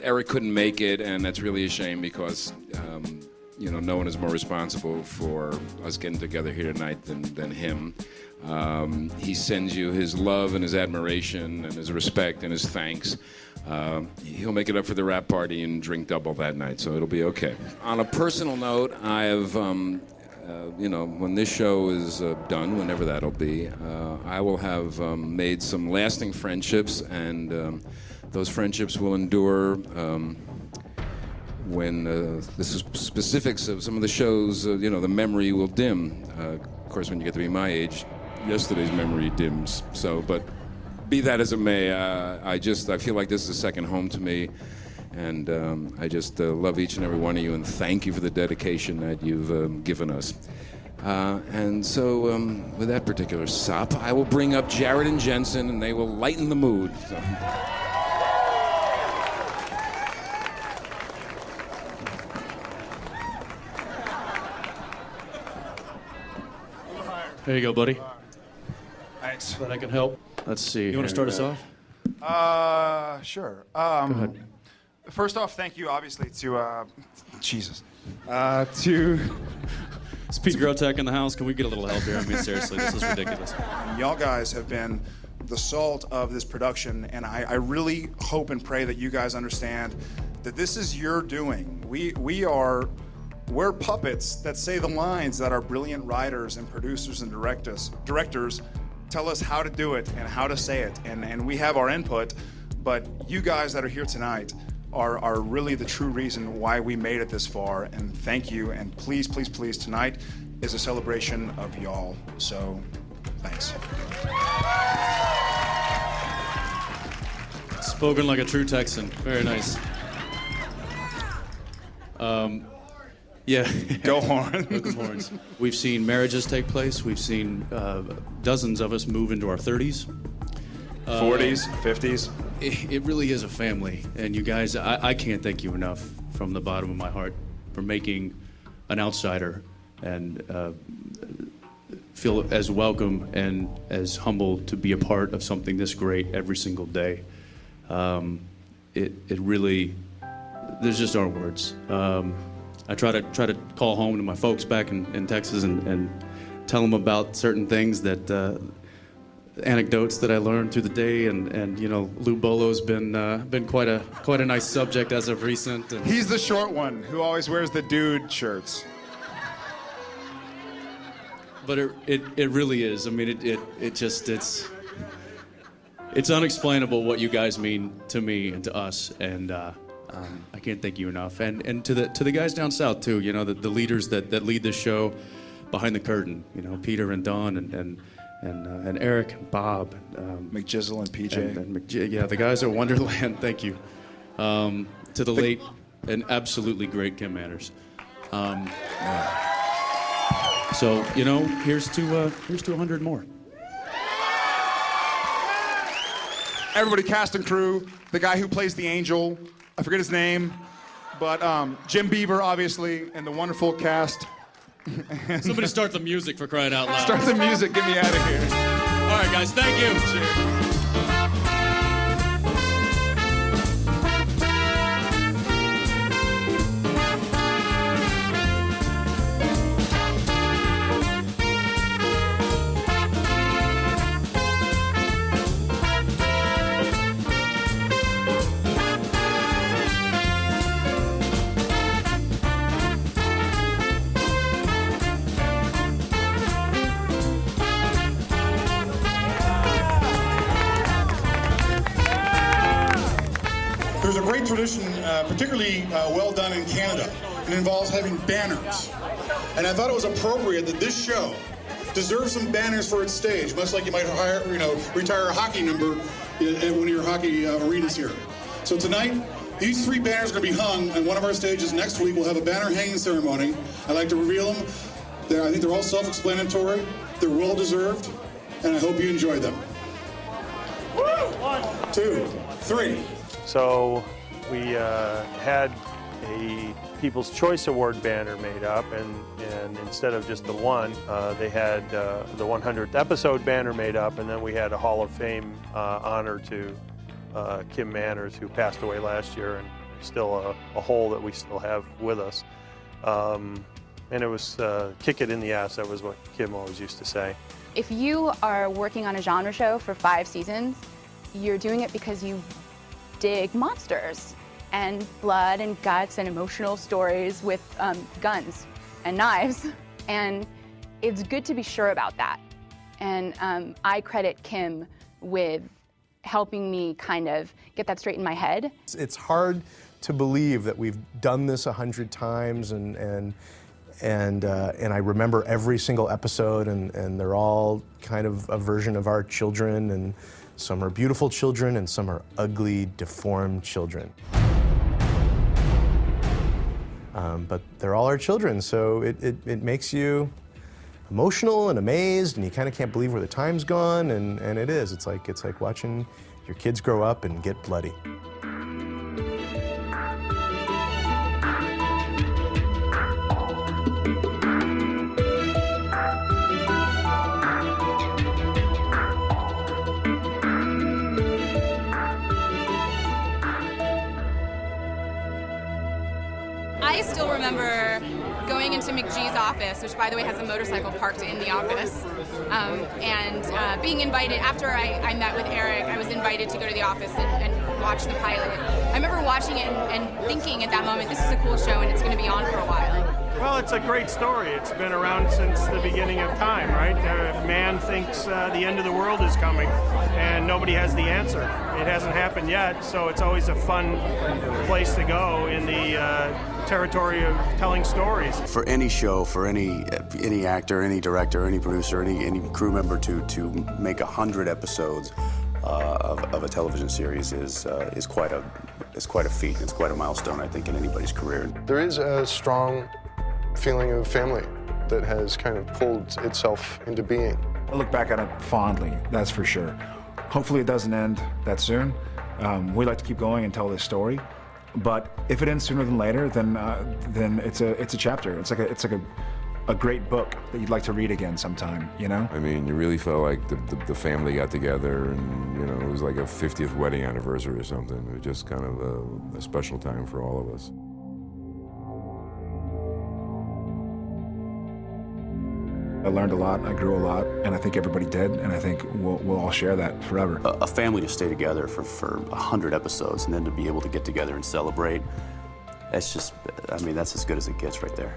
Eric couldn't make it, and that's really a shame because, no one is more responsible for us getting together here tonight than him. He sends you his love and his admiration and his respect and his thanks. He'll make it up for the rap party and drink double that night, so it'll be okay. On a personal note, I have, when this show is done, whenever that'll be, I will have made some lasting friendships, and those friendships will endure when the specifics of some of the shows, the memory will dim. Of course, when you get to be my age, yesterday's memory dims. So, but be that as it may, I feel like this is a second home to me, and I just love each and every one of you, and thank you for the dedication that you've given us. And so, with that particular sop, I will bring up Jared and Jensen, and they will lighten the mood. So. There you go, buddy. Thanks. Glad I can help. Let's see. You want to start us off? Sure. Go ahead. First off, thank you, obviously, to It's Pete Grotech in the house. Can we get a little help here? I mean, seriously, this is ridiculous. y'all guys have been the salt of this production, and I really hope and pray that you guys understand that this is your doing. We're puppets that say the lines that our brilliant writers and producers and directors tell us how to do it and how to say it, and we have our input, but you guys that are here tonight are really the true reason why we made it this far, and thank you, and please, please, please, tonight is a celebration of y'all, so thanks. Spoken like a true Texan. Very nice. Yeah. Go Horn. Go Horns. We've seen marriages take place. We've seen dozens of us move into our 30s. 40s, 50s. It really is a family. And you guys, I can't thank you enough from the bottom of my heart for making an outsider and feel as welcome and as humbled to be a part of something this great every single day. It really, there's just aren't words. I try to call home to my folks back in Texas and tell them about certain things that anecdotes that I learned through the day, and Lou Bolo's been quite a nice subject as of recent. And He's the short one who always wears the dude shirts. But it really is. I mean, it's unexplainable what you guys mean to me and to us, and I can't thank you enough. And to the guys down south too. The leaders that lead this show behind the curtain. Peter and Don and Eric and Bob and McJizzle and PJ. Yeah, the guys at Wonderland. Thank you. To the late and absolutely great Kim Manners. So here's to 100 more. Everybody, cast and crew, the guy who plays the angel, I forget his name, but Jim Beaver, obviously, and the wonderful cast. Somebody start the music, for crying out loud. Start the music, get me out of here. All right, guys, thank you. Cheers. There's a great tradition, particularly well done in Canada, and it involves having banners. And I thought it was appropriate that this show deserves some banners for its stage, much like you might retire a hockey number at one of your hockey arenas here. So tonight, these three banners are going to be hung on one of our stages. Next week, we'll have a banner hanging ceremony. I'd like to reveal them. I think they're all self-explanatory. They're well-deserved, and I hope you enjoy them. 1, 2, 3. So we had a People's Choice Award banner made up, and instead of just the one, they had the 100th episode banner made up, and then we had a Hall of Fame honor to Kim Manners, who passed away last year, and still a hole that we still have with us. And it was kick it in the ass. That was what Kim always used to say. If you are working on a genre show for 5 seasons, you're doing it because you dig monsters and blood and guts and emotional stories with guns and knives. And it's good to be sure about that. And I credit Kim with helping me kind of get that straight in my head. It's hard to believe that we've done this 100 times, and I remember every single episode, and they're all kind of a version of our children, and some are beautiful children and some are ugly, deformed children. But they're all our children, so it makes you emotional and amazed, and you kind of can't believe where the time's gone, and it is. It's like watching your kids grow up and get bloody. I still remember going into McGee's office, which by the way has a motorcycle parked in the office, and being invited, after I met with Eric, I was invited to go to the office and watch the pilot. I remember watching it and thinking at that moment, this is a cool show and it's going to be on for a while. Well, it's a great story. It's been around since the beginning of time, right? Man thinks the end of the world is coming, and nobody has the answer. It hasn't happened yet, so it's always a fun place to go in the territory of telling stories. For any show, for any actor, any director, any producer, any crew member to make 100 episodes of a television series is quite a feat. It's quite a milestone, I think, in anybody's career. There is a strong feeling of family that has kind of pulled itself into being. I look back at it fondly, that's for sure. Hopefully it doesn't end that soon. We like to keep going and tell this story, but if it ends sooner than later, then it's a chapter. It's like a great book that you'd like to read again sometime, you know? I mean, you really felt like the family got together, and you know, it was like a 50th wedding anniversary or something. It was just kind of a special time for all of us. I learned a lot, I grew a lot, and I think everybody did, and I think we'll all share that forever. A family to stay together for 100 episodes and then to be able to get together and celebrate, that's just, I mean, that's as good as it gets right there.